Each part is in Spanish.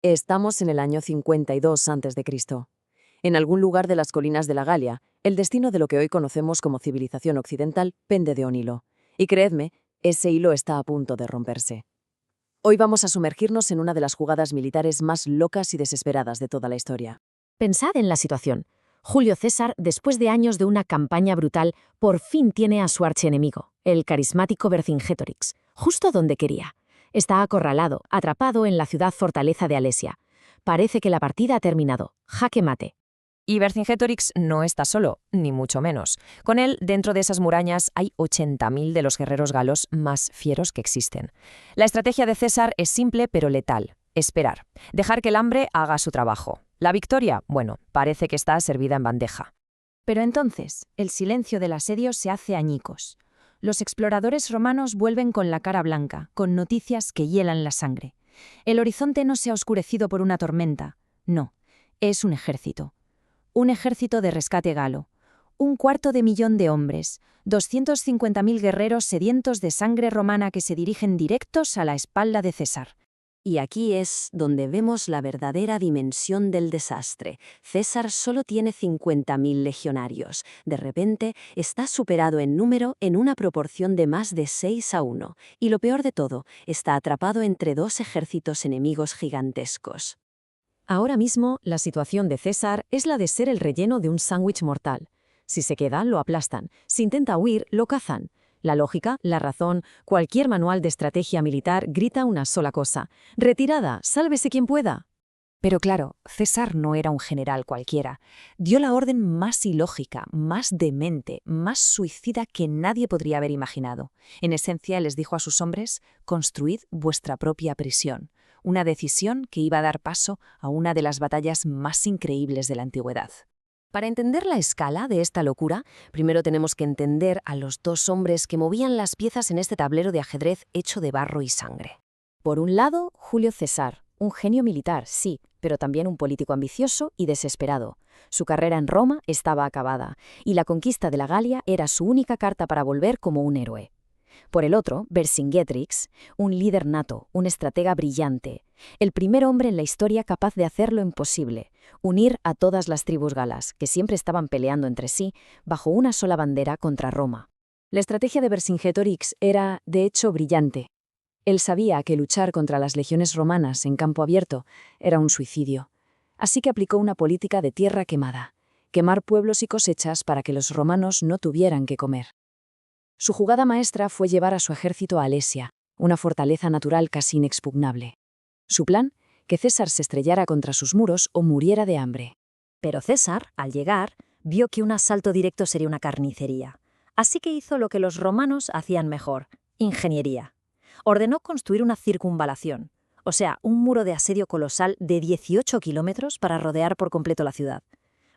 Estamos en el año 52 a.C. En algún lugar de las colinas de la Galia, el destino de lo que hoy conocemos como civilización occidental pende de un hilo. Y creedme, ese hilo está a punto de romperse. Hoy vamos a sumergirnos en una de las jugadas militares más locas y desesperadas de toda la historia. Pensad en la situación. Julio César, después de años de una campaña brutal, por fin tiene a su archienemigo, el carismático Vercingetorix, justo donde quería. Está acorralado, atrapado en la ciudad fortaleza de Alesia. Parece que la partida ha terminado. Jaque mate. Y Vercingetorix no está solo, ni mucho menos. Con él, dentro de esas murallas, hay 80.000 de los guerreros galos más fieros que existen. La estrategia de César es simple pero letal. Esperar. Dejar que el hambre haga su trabajo. La victoria, bueno, parece que está servida en bandeja. Pero entonces, el silencio del asedio se hace añicos. Los exploradores romanos vuelven con la cara blanca, con noticias que hielan la sangre. El horizonte no se ha oscurecido por una tormenta. No, es un ejército. Un ejército de rescate galo. 250.000 de hombres, 250.000 guerreros sedientos de sangre romana que se dirigen directos a la espalda de César. Y aquí es donde vemos la verdadera dimensión del desastre. César solo tiene 50.000 legionarios. De repente, está superado en número en una proporción de más de 6-1. Y lo peor de todo, está atrapado entre dos ejércitos enemigos gigantescos. Ahora mismo, la situación de César es la de ser el relleno de un sándwich mortal. Si se queda, lo aplastan. Si intenta huir, lo cazan. La lógica, la razón, cualquier manual de estrategia militar grita una sola cosa: retirada, sálvese quien pueda. Pero claro, César no era un general cualquiera. Dio la orden más ilógica, más demente, más suicida que nadie podría haber imaginado. En esencia, les dijo a sus hombres: construid vuestra propia prisión. Una decisión que iba a dar paso a una de las batallas más increíbles de la antigüedad. Para entender la escala de esta locura, primero tenemos que entender a los dos hombres que movían las piezas en este tablero de ajedrez hecho de barro y sangre. Por un lado, Julio César, un genio militar, sí, pero también un político ambicioso y desesperado. Su carrera en Roma estaba acabada, y la conquista de la Galia era su única carta para volver como un héroe. Por el otro, Vercingetorix, un líder nato, un estratega brillante, el primer hombre en la historia capaz de hacer lo imposible, unir a todas las tribus galas, que siempre estaban peleando entre sí, bajo una sola bandera contra Roma. La estrategia de Vercingetorix era, de hecho, brillante. Él sabía que luchar contra las legiones romanas en campo abierto era un suicidio, así que aplicó una política de tierra quemada, quemar pueblos y cosechas para que los romanos no tuvieran que comer. Su jugada maestra fue llevar a su ejército a Alesia, una fortaleza natural casi inexpugnable. Su plan, que César se estrellara contra sus muros o muriera de hambre. Pero César, al llegar, vio que un asalto directo sería una carnicería. Así que hizo lo que los romanos hacían mejor: ingeniería. Ordenó construir una circunvalación, o sea, un muro de asedio colosal de 18 kilómetros para rodear por completo la ciudad.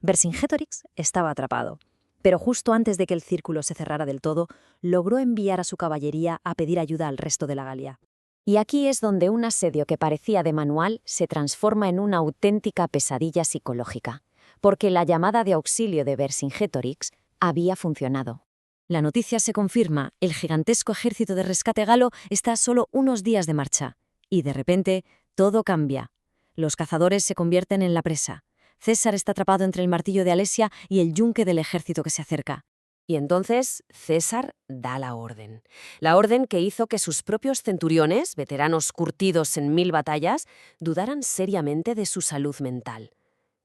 Vercingetorix estaba atrapado. Pero justo antes de que el círculo se cerrara del todo, logró enviar a su caballería a pedir ayuda al resto de la Galia. Y aquí es donde un asedio que parecía de manual se transforma en una auténtica pesadilla psicológica, porque la llamada de auxilio de Vercingetorix había funcionado. La noticia se confirma: el gigantesco ejército de rescate galo está a solo unos días de marcha. Y de repente, todo cambia. Los cazadores se convierten en la presa. César está atrapado entre el martillo de Alesia y el yunque del ejército que se acerca. Y entonces César da la orden que hizo que sus propios centuriones, veteranos curtidos en 1000 batallas, dudaran seriamente de su salud mental.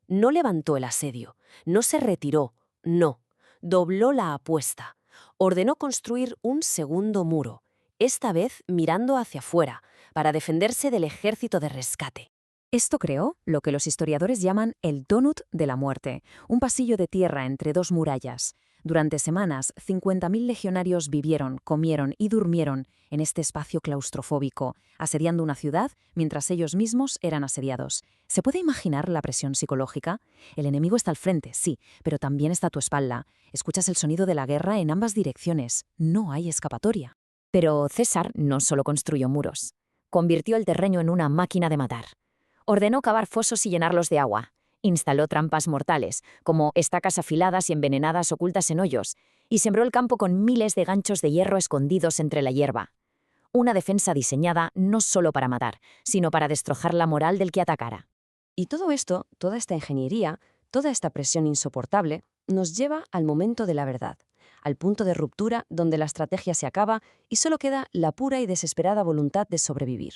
No levantó el asedio, no se retiró, no, dobló la apuesta. Ordenó construir un segundo muro, esta vez mirando hacia afuera, para defenderse del ejército de rescate. Esto creó lo que los historiadores llaman el Donut de la Muerte, un pasillo de tierra entre dos murallas. Durante semanas, 50.000 legionarios vivieron, comieron y durmieron en este espacio claustrofóbico, asediando una ciudad mientras ellos mismos eran asediados. ¿Se puede imaginar la presión psicológica? El enemigo está al frente, sí, pero también está a tu espalda. Escuchas el sonido de la guerra en ambas direcciones. No hay escapatoria. Pero César no solo construyó muros. Convirtió el terreno en una máquina de matar. Ordenó cavar fosos y llenarlos de agua. Instaló trampas mortales, como estacas afiladas y envenenadas ocultas en hoyos, y sembró el campo con miles de ganchos de hierro escondidos entre la hierba. Una defensa diseñada no solo para matar, sino para destrozar la moral del que atacara. Y todo esto, toda esta ingeniería, toda esta presión insoportable, nos lleva al momento de la verdad, al punto de ruptura donde la estrategia se acaba y solo queda la pura y desesperada voluntad de sobrevivir.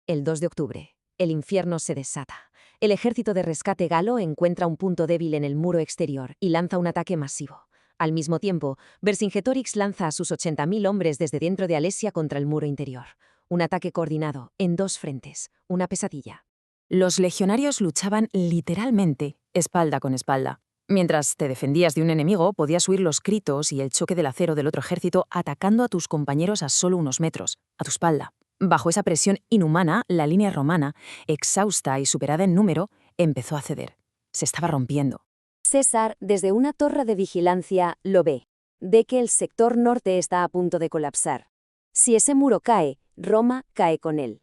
El 2 de octubre, el infierno se desata. El ejército de rescate galo encuentra un punto débil en el muro exterior y lanza un ataque masivo. Al mismo tiempo, Vercingetorix lanza a sus 80.000 hombres desde dentro de Alesia contra el muro interior. Un ataque coordinado, en 2 frentes, una pesadilla. Los legionarios luchaban literalmente, espalda con espalda. Mientras te defendías de un enemigo, podías oír los gritos y el choque del acero del otro ejército atacando a tus compañeros a solo unos metros, a tu espalda. Bajo esa presión inhumana, la línea romana, exhausta y superada en número, empezó a ceder. Se estaba rompiendo. César, desde una torre de vigilancia, lo ve. Ve que el sector norte está a punto de colapsar. Si ese muro cae, Roma cae con él.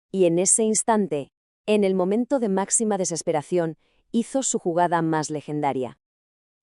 Y en ese instante, en el momento de máxima desesperación, hizo su jugada más legendaria.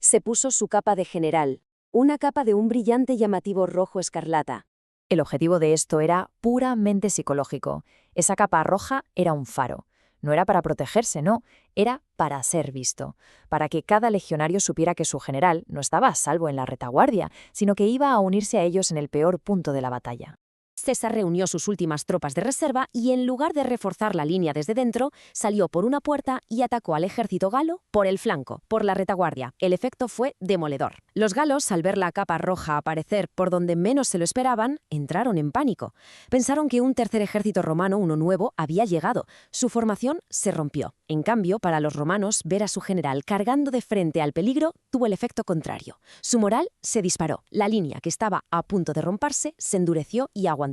Se puso su capa de general, una capa de un brillante llamativo rojo escarlata. El objetivo de esto era puramente psicológico. Esa capa roja era un faro. No era para protegerse, no, era para ser visto, para que cada legionario supiera que su general no estaba a salvo en la retaguardia, sino que iba a unirse a ellos en el peor punto de la batalla. César reunió sus últimas tropas de reserva y, en lugar de reforzar la línea desde dentro, salió por una puerta y atacó al ejército galo por el flanco, por la retaguardia. El efecto fue demoledor. Los galos, al ver la capa roja aparecer por donde menos se lo esperaban, entraron en pánico. Pensaron que un tercer ejército romano, uno nuevo, había llegado. Su formación se rompió. En cambio, para los romanos, ver a su general cargando de frente al peligro tuvo el efecto contrario. Su moral se disparó. La línea, que estaba a punto de romperse, se endureció y aguantó.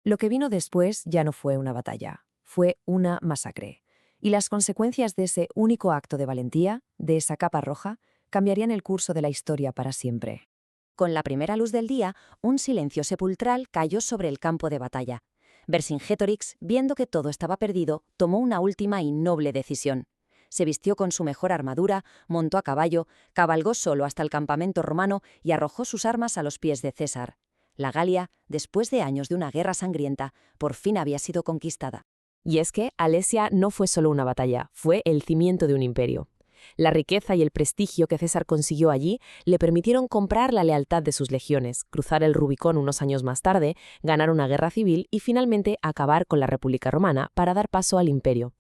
Lo que vino después ya no fue una batalla, fue una masacre. Y las consecuencias de ese único acto de valentía, de esa capa roja, cambiarían el curso de la historia para siempre. Con la primera luz del día, un silencio sepulcral cayó sobre el campo de batalla. Vercingetorix, viendo que todo estaba perdido, tomó una última y noble decisión. Se vistió con su mejor armadura, montó a caballo, cabalgó solo hasta el campamento romano y arrojó sus armas a los pies de César. La Galia, después de años de una guerra sangrienta, por fin había sido conquistada. Y es que Alesia no fue solo una batalla, fue el cimiento de un imperio. La riqueza y el prestigio que César consiguió allí le permitieron comprar la lealtad de sus legiones, cruzar el Rubicón unos años más tarde, ganar una guerra civil y finalmente acabar con la República Romana para dar paso al imperio.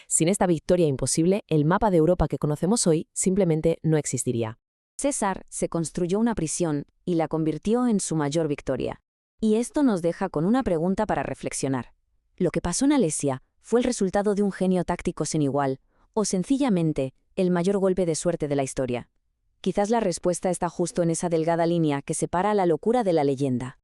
Sin esta victoria imposible, el mapa de Europa que conocemos hoy simplemente no existiría. César se construyó una prisión y la convirtió en su mayor victoria. Y esto nos deja con una pregunta para reflexionar. ¿Lo que pasó en Alesia fue el resultado de un genio táctico sin igual, o sencillamente el mayor golpe de suerte de la historia? Quizás la respuesta está justo en esa delgada línea que separa la locura de la leyenda.